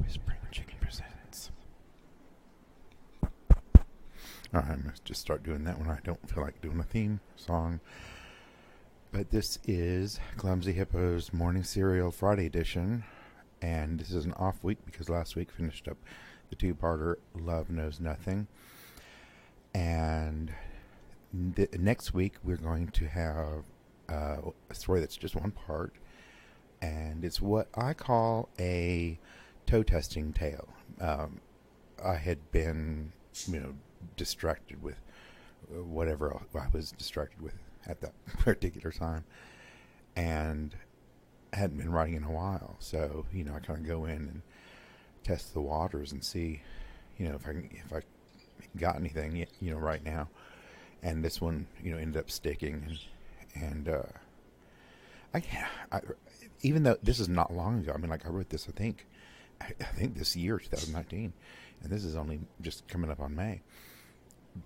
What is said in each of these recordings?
Whispering Chicken presents. Alright, I'm going to just start doing that when I don't feel like doing a theme song. But this is Clumsy Hippo's Morning Cereal Friday edition. And this is an off week because last week finished up the two-parter Love Knows Nothing. And next week we're going to have a story that's just one part. And it's what I call a toe testing tale. I had been, distracted with whatever I was distracted with at that particular time, and hadn't been writing in a while. So, I kind of go in and test the waters and see, if I got anything, right now. And this one, ended up sticking, and I even though this is not long ago. I wrote this, I think this year, 2019, and this is only just coming up on May.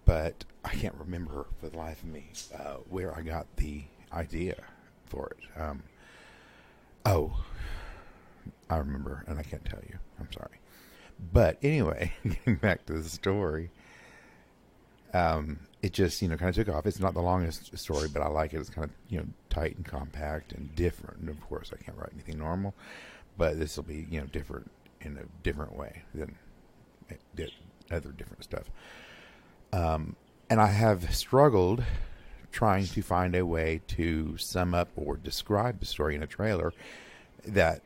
But I can't remember for the life of me where I got the idea for it. I remember, and I can't tell you. I'm sorry. But anyway, getting back to the story, it just, kind of took off. It's not the longest story, but I like it. It's kind of, tight and compact and different. And of course, I can't write anything normal, but this will be, different in a different way than other different stuff. And I have struggled trying to find a way to sum up or describe the story in a trailer that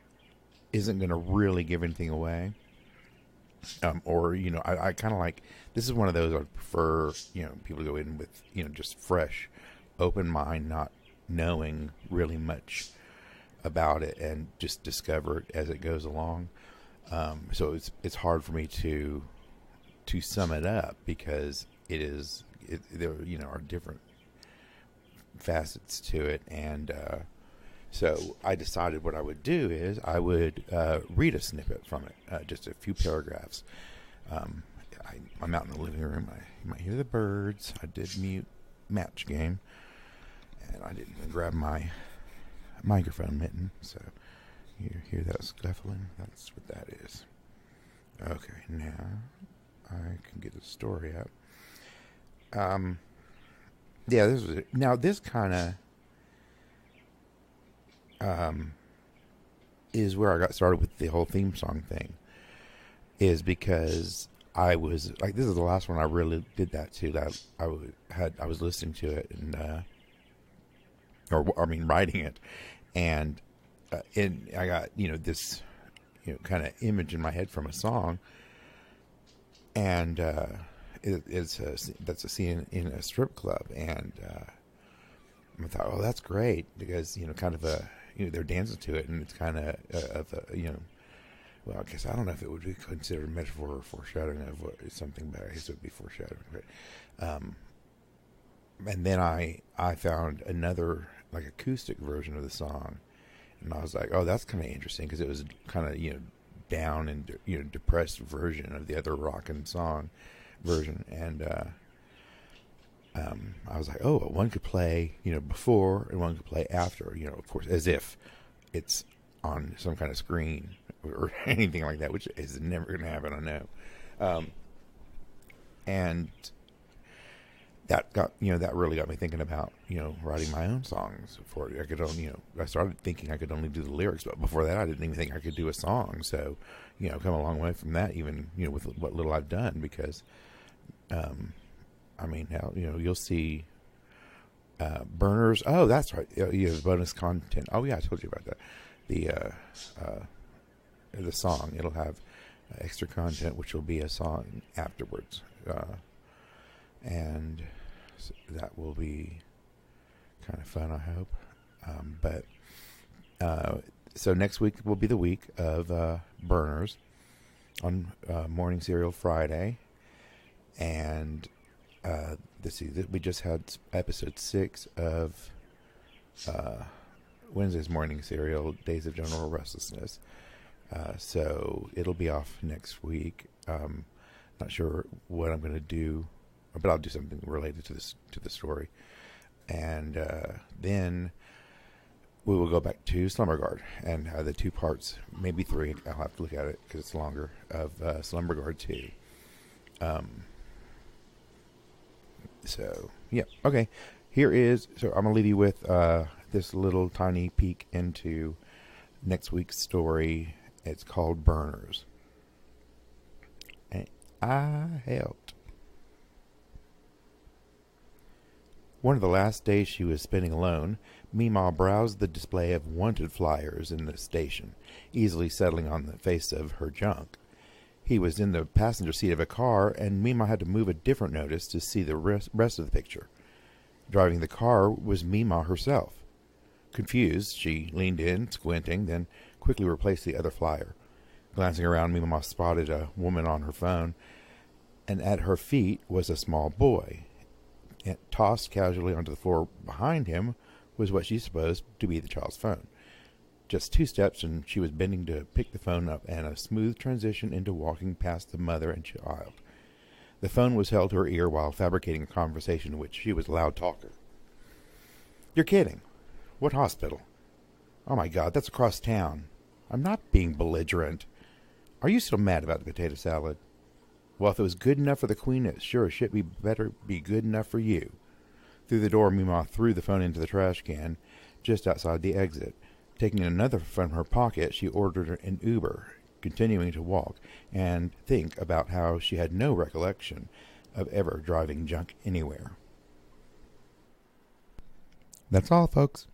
isn't going to really give anything away. I kind of like, this is one of those I prefer, people to go in with, just fresh, open mind, not knowing really much about it and just discover it as it goes along. So it's hard for me to sum it up because there are different facets to it, and so I decided what I would do is I would read a snippet from it, just a few paragraphs. I'm out in the living room. You might hear the birds. I did mute Match Game, and I didn't grab my microphone mitten, so you hear that scuffling? That's what that is. Okay, now I can get the story up. This was it. Now this kind of is where I got started with the whole theme song thing, is because I was like, this is the last one I really did that to. That I was listening to it and writing it, and I got this kind of image in my head from a song, and that's a scene in a strip club, and I thought, oh, that's great, because kind of they're dancing to it, and it's kind of well, I guess I don't know if it would be considered a metaphor or foreshadowing of something, but I guess it would be foreshadowing. But, and then I found another like acoustic version of the song, and I was like, oh, that's kind of interesting, because it was kind of down and depressed version of the other rockin' song version, and I was like, oh, one could play before and one could play after, of course, as if it's on some kind of screen or anything like that, which is never going to happen, I know. And that got that really got me thinking about writing my own songs. For it, I could only I started thinking I could only do the lyrics, but before that I didn't even think I could do a song. So come a long way from that, even with what little I've done, because now you'll see burners. Oh, that's right. The bonus content. Oh yeah, I told you about that. The song, it'll have extra content, which will be a song afterwards, and so that will be kind of fun, I hope. So next week will be the week of burners on Morning Cereal Friday, and we just had episode 6 of Wednesday's Morning Cereal, Days of General Restlessness. So it'll be off next week. Not sure what I'm going to do, but I'll do something related to the story. And then we will go back to Slumber Guard and the two parts, maybe three. I'll have to look at it because it's longer, of Slumber Guard 2. So, yeah. Okay. So I'm going to leave you with this little tiny peek into next week's story. It's called Burners. And I helped. One of the last days she was spending alone, Meemaw browsed the display of wanted flyers in the station, easily settling on the face of her junk. He was in the passenger seat of a car, and Meemaw had to move a different notice to see the rest of the picture. Driving the car was Meemaw herself. Confused, she leaned in, squinting, then quickly replaced the other flyer. Glancing around, Meemaw spotted a woman on her phone, and at her feet was a small boy. And tossed casually onto the floor behind him was what she supposed to be the child's phone. Just 2 steps, and she was bending to pick the phone up, and a smooth transition into walking past the mother and child. The phone was held to her ear while fabricating a conversation in which she was a loud talker. "You're kidding. What hospital? Oh my God, that's across town. I'm not being belligerent. Are you still mad about the potato salad? Well, if it was good enough for the Queen, it sure as shit better be good enough for you." Through the door, Meemaw threw the phone into the trash can just outside the exit. Taking another from her pocket, she ordered an Uber, continuing to walk and think about how she had no recollection of ever driving junk anywhere. That's all, folks.